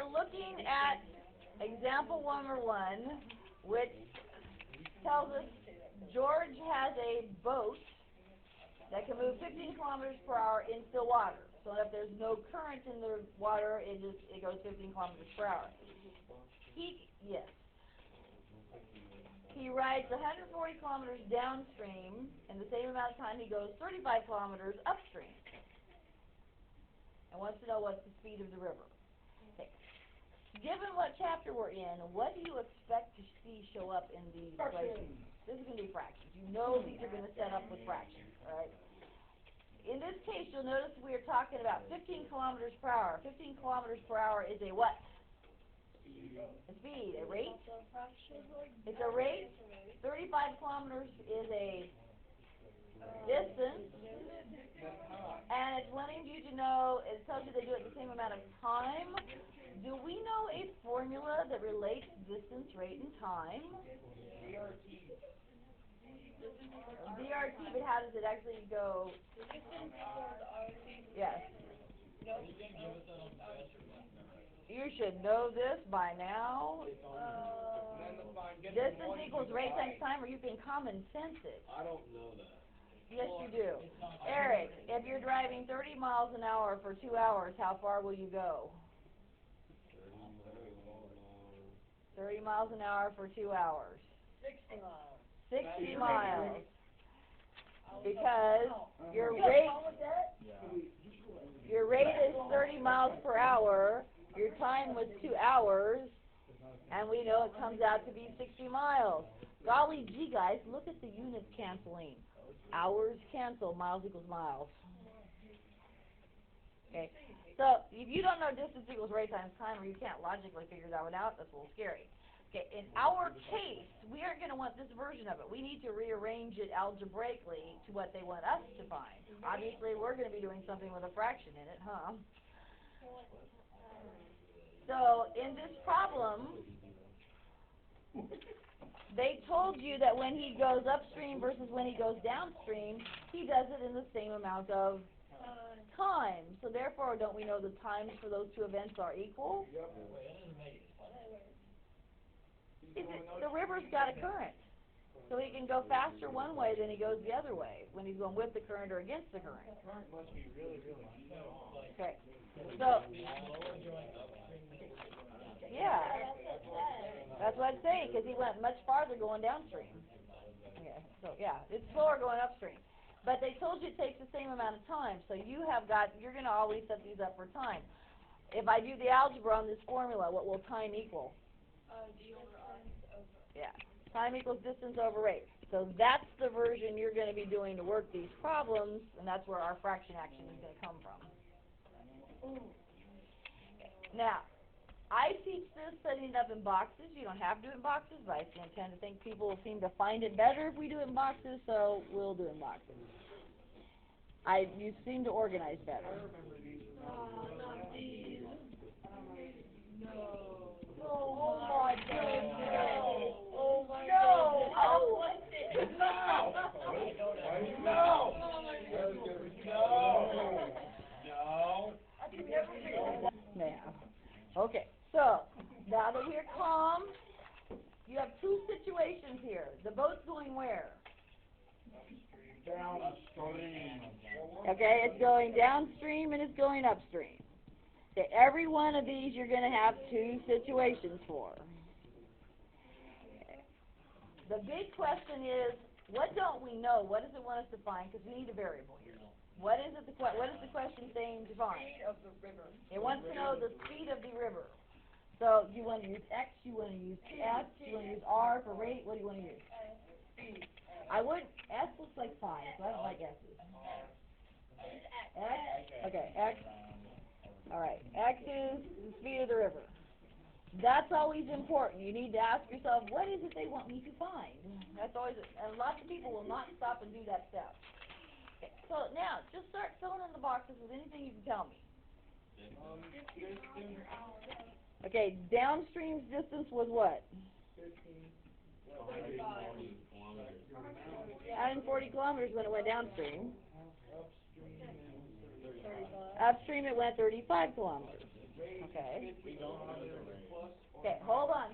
are looking at example number 1, which tells us George has a boat that can move 15 kilometers per hour in still water. So if there's no current in the water, it goes 15 kilometers per hour. He rides 140 kilometers downstream, and the same amount of time he goes 35 kilometers upstream. And wants to know what's the speed of the river. Okay. Given what chapter we're in, what do you expect to see show up in these equations? This is going to be fractions. You know these are going to set up with fractions, all right? In this case, you'll notice we're talking about 15 kilometers per hour. 15 kilometers per hour is a what? A speed, a rate. It's a rate. 35 kilometers is a distance. And it's wanting you to know, it tells you they do it the same amount of time. Do we know a formula that relates distance, rate, and time? DRT, but how does it actually go? Yes. You should know this by now. Distance equals rate times time, or you can common sense it. I don't know that. Yes, you do. Eric, if you're driving 30 miles an hour for 2 hours, how far will you go? 30 miles an hour for 2 hours. 60 miles. 60 miles. Because your rate is 30 miles per hour, your time was 2 hours, and we know it comes out to be 60 miles. Golly gee, guys, look at the units canceling. Hours cancel, miles equals miles. Okay, so if you don't know distance equals rate times time, or you can't logically figure that one out, that's a little scary. Okay, in our case, we aren't going to want this version of it. We need to rearrange it algebraically to what they want us to find. Obviously, we're going to be doing something with a fraction in it, huh? So, in this problem, they told you that when he goes upstream versus when he goes downstream, he does it in the same amount of time. So, therefore, don't we know the times for those two events are equal? The river's got a current, so he can go faster one way than he goes the other way when he's going with the current or against the current. Okay, so yeah, that's what I'm saying, because he went much farther going downstream. Okay, so yeah, it's slower going upstream, but they told you it takes the same amount of time, so you're going to always set these up for time. If I do the algebra on this formula, what will time equal? Yeah, time equals distance over rate. So that's the version you're going to be doing to work these problems, and that's where our fraction action is going to come from. Now, I teach this setting it up in boxes. You don't have to do it in boxes, but I tend to think people seem to find it better if we do it in boxes, so we'll do it in boxes. You seem to organize better. Not these. Oh my goodness. Oh my No. goodness. I don't want it. No. Now. Okay, so now that we're calm, you have two situations here. The boat's going where? Downstream. Okay, it's going downstream and it's going upstream. Okay, every one of these you're going to have two situations for. Okay. The big question is, what don't we know? What does it want us to find? Because we need a variable here. What is the question saying to find? Speed of the river. It wants to know the speed of the river. So you want to use X, you want to use S, you want to use R for rate. What do you want to use? Speed. S looks like 5, so I don't like S's. X? Okay, X. All right, X is the speed of the river. That's always important. You need to ask yourself, what is it they want me to find? That's always, and lots of people will not stop and do that step. Okay, so now, just start filling in the boxes with anything you can tell me. Okay, downstream's distance was what? 140 kilometers when it went downstream. Upstream it went 35 kilometers. Okay. We don't have the rate. Okay, hold on.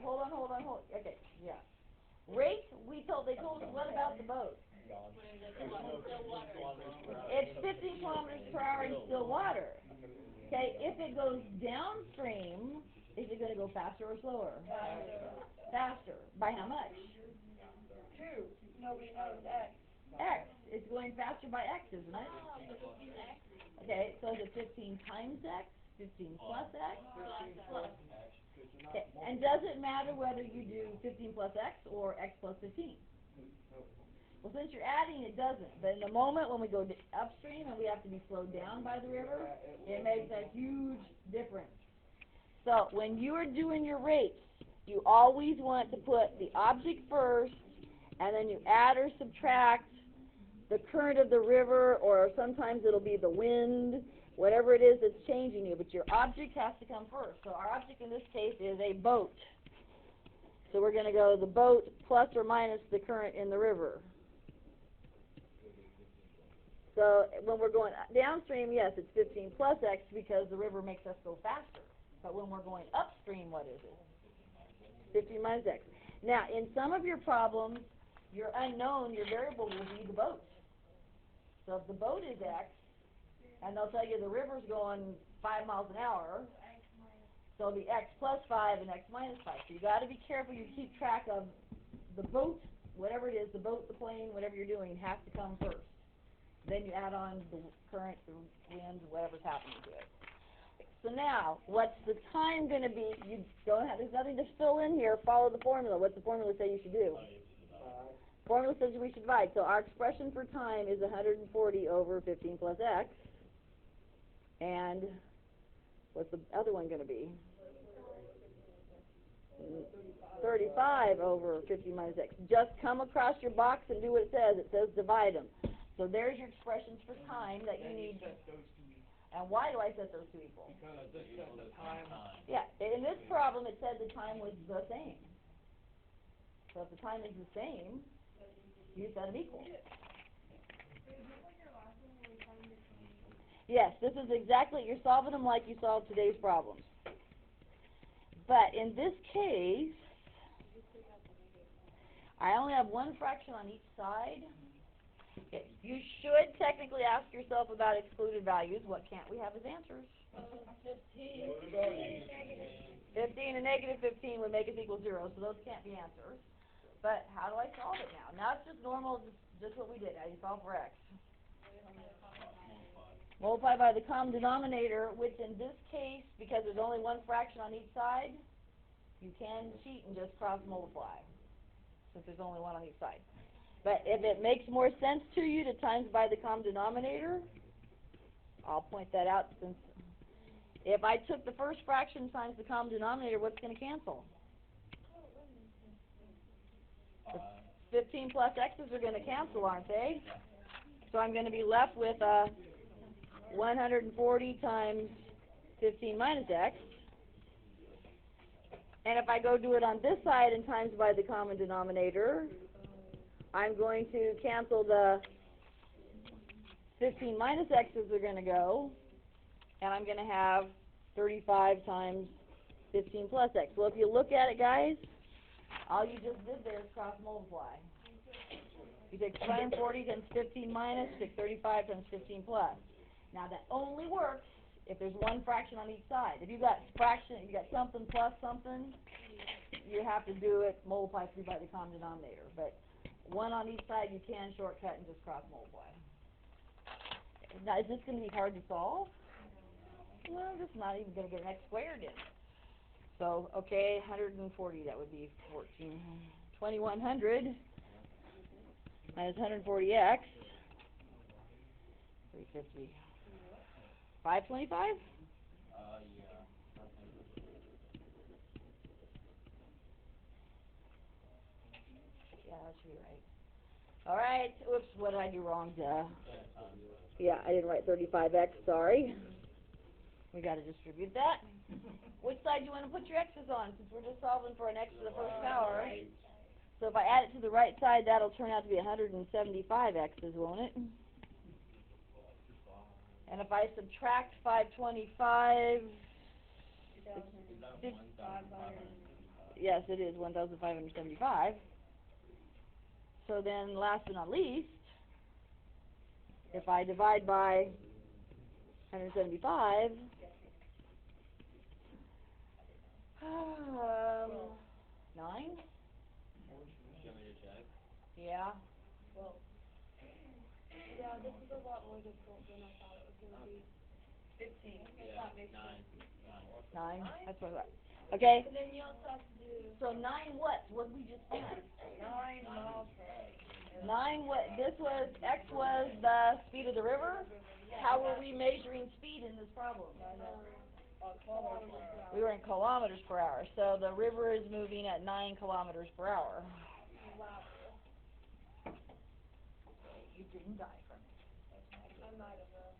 Okay, yeah. Rate, they told us, what about the boat? It's 15 kilometers per hour in still water. Okay, if it goes downstream, is it going to go faster or slower? Faster. By how much? 2. Nobody knows X. X. It's going faster by X, isn't it? Okay, so is it 15 times X? 15 plus X? Okay, and does it matter whether you do 15 plus X or X plus 15? Well, since you're adding, it doesn't. But in the moment when we go upstream and we have to be slowed down by the river, it makes a huge difference. So when you are doing your rates, you always want to put the object first, and then you add or subtract the current of the river, or sometimes it'll be the wind, whatever it is that's changing you. But your object has to come first. So our object in this case is a boat. So we're going to go the boat plus or minus the current in the river. So when we're going downstream, yes, it's 15 plus X because the river makes us go faster. But when we're going upstream, what is it? 15 minus X. Now, in some of your problems, your unknown, your variable will be the boat. So if the boat is X, and they'll tell you the river's going 5 miles an hour, so it'll be X plus 5 and X minus 5. So you got to be careful you keep track of the boat, whatever it is, the boat, the plane, whatever you're doing, has to come first. Then you add on the current, the wind, whatever's happening to it. So now, what's the time going to be? You don't have, there's nothing to fill in here. Follow the formula. What's the formula say you should do? Formula says we should divide. So our expression for time is 140 over 15 plus X. And what's the other one going to be? 35 over 50 minus X. Just come across your box and do what it says. It says divide them. So there's your expressions for time that you need. And why do I set those two equal? Because this says the time. Yeah, in this problem it said the time was the same. So if the time is the same, you set them equal. Yes, this is exactly, you're solving them like you solved today's problems. But in this case, I only have one fraction on each side. Okay. You should technically ask yourself about excluded values. What can't we have as answers? 15 and negative 15 would make us equal 0, so those can't be answers. But how do I solve it now? Now it's just normal, just what we did. Now you solve for X. Multiply by the common denominator, which in this case, because there's only one fraction on each side, you can cheat and just cross multiply, since there's only one on each side. But if it makes more sense to you to times by the common denominator, I'll point that out. Since if I took the first fraction times the common denominator, what's going to cancel? 15 plus X's are going to cancel, aren't they? So I'm going to be left with 140 times 15 minus X. And if I go do it on this side and times by the common denominator, I'm going to cancel the 15 minus X's are going to go, and I'm going to have 35 times 15 plus X. Well, if you look at it, guys, all you just did there is cross multiply. You take 140 times 15 minus, you take 35 times 15 plus. Now that only works if there's one fraction on each side. If you got fraction, you got something plus something, you have to do it multiply through by the common denominator. But one on each side, you can shortcut and just cross multiply. Now, is this going to be hard to solve? Well, this is not even going to get an X squared in. So, okay, 140, that would be 2100 minus 140X, 350. 525? Yeah. Yeah, that should be right. All right. Oops, what did I do wrong? Yeah, I didn't write 35X, sorry. We got to distribute that. Which side do you want to put your X's on, since we're just solving for an X to the first power? Right. So if I add it to the right side, that'll turn out to be 175 X's, won't it? And if I subtract 525, Yes, it is 1,575. So then, last but not least, if I divide by 175, 9? You want me to check? Yeah. Yeah, this is a lot more difficult than I thought it was gonna be. 15. Yeah, 9. 9? That's what I thought. Okay. And then you also have to do So 9 what? What did we just do? 9 miles per hour. 9 what? This was, X was the speed of the river. How were we measuring speed in this problem? Kilometers per hour. We were in kilometers per hour. So the river is moving at 9 kilometers per hour. You didn't die from it. I might have.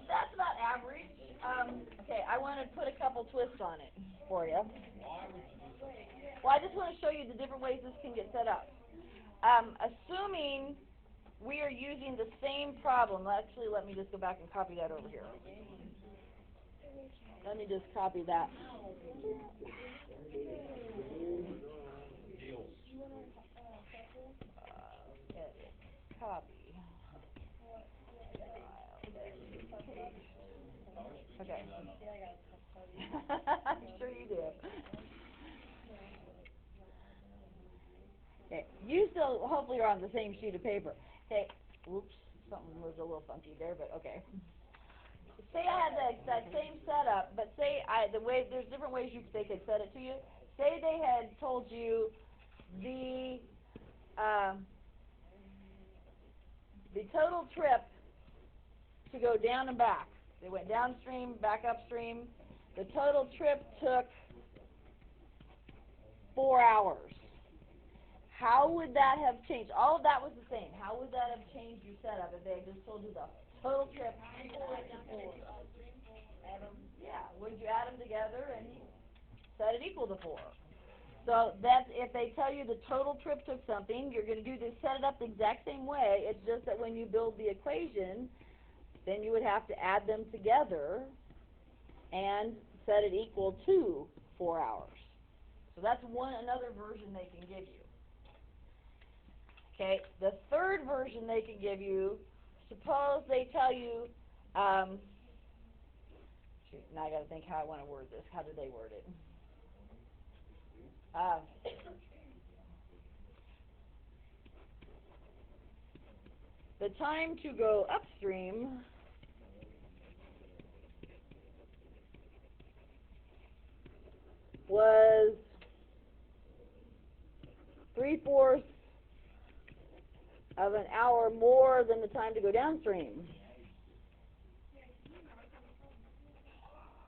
That's about average. Okay, I want to put a couple twists on it for you. Well, I just want to show you the different ways this can get set up. Assuming we are using the same problem. Actually, let me just go back and copy that over here. Let me just copy that. Edit. Copy. Okay. I'm sure you did. Okay. You still hopefully are on the same sheet of paper. Okay. Oops. Something was a little funky there, but okay. Say I had that same setup, but say there's different ways they could set it to you. Say they had told you the total trip to go down and back. They went downstream, back upstream. The total trip took 4 hours. How would that have changed? All of that was the same. How would that have changed your setup if they had just told you the total trip? Yeah, would you add them together and set it equal to 4? So that's, if they tell you the total trip took something, you're going to do this, set it up the exact same way. It's just that when you build the equation, then you would have to add them together and set it equal to 4 hours. So that's another version they can give you. Okay, the third version they can give you, suppose they tell you, shoot, now I got to think how I want to word this. How do they word it? The time to go upstream was 3/4 of an hour more than the time to go downstream.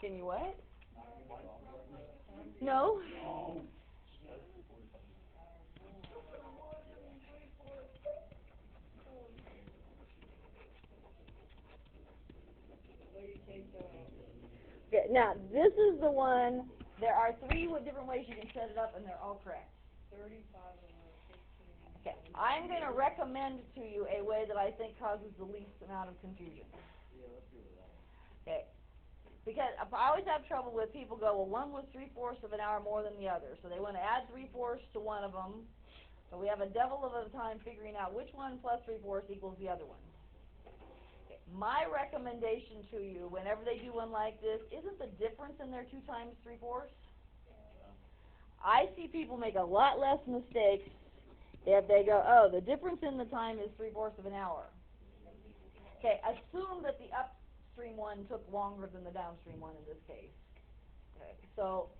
Can you what? No. Okay, now this is the one. There are 3 different ways you can set it up, and they're all correct. 35 Okay, I'm going to recommend to you a way that I think causes the least amount of confusion. Okay, because I always have trouble with people go, well, one was 3/4 of an hour more than the other, so they want to add 3/4 to one of them, but we have a devil of a time figuring out which one plus 3/4 equals the other one. Okay, my recommendation to you, whenever they do one like this, isn't the difference in their 2 times 3/4? I see people make a lot less mistakes if they go, oh, the difference in the time is 3/4 of an hour. Okay, assume that the upstream one took longer than the downstream one in this case. Okay, so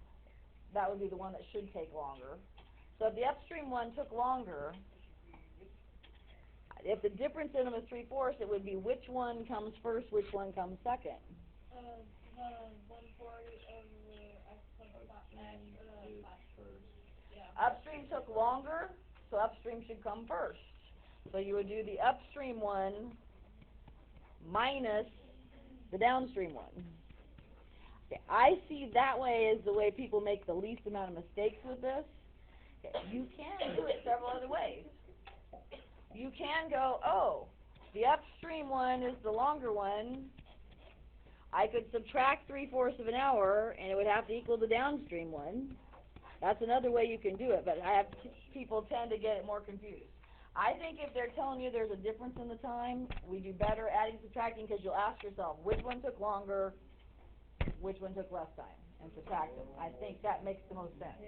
that would be the one that should take longer. So if the upstream one took longer, if the difference in them is 3/4, it would be which one comes first, which one comes second. The 140 over Upstream took longer, so upstream should come first. So you would do the upstream one minus the downstream one. Okay, I see that way as the way people make the least amount of mistakes with this. Okay, you can do it several other ways. You can go, oh, the upstream one is the longer one. I could subtract 3/4 of an hour, and it would have to equal the downstream one. That's another way you can do it, but I have people tend to get it more confused. I think if they're telling you there's a difference in the time, we do better adding, subtracting, because you'll ask yourself, which one took longer, which one took less time, and subtract them. I think that makes the most sense.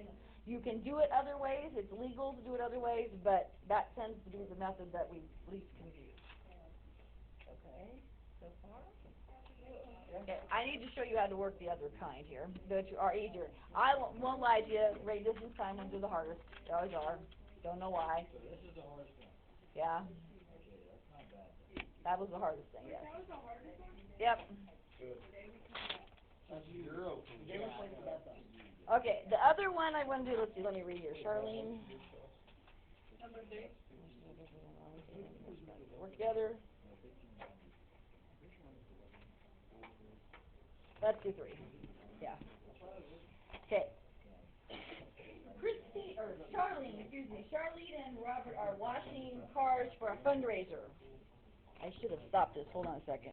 You can do it other ways, it's legal to do it other ways, but that tends to be the method that we least confuse. Okay, so far? Okay, I need to show you how to work the other kind here, that are easier. I won't lie to you, rate distance time ones are the hardest. They always are. Don't know why. So this is the hardest one. Yeah, Okay, that's not bad. that was the hardest thing, yes. That was the hardest one? Yep. That's 0 from Okay, the other one I want to do, let's see, let me read here. Charlene. Number 3. Work together. Let's do 3. Yeah. Okay. Charlene and Robert are washing cars for a fundraiser. I should have stopped this. Hold on a second.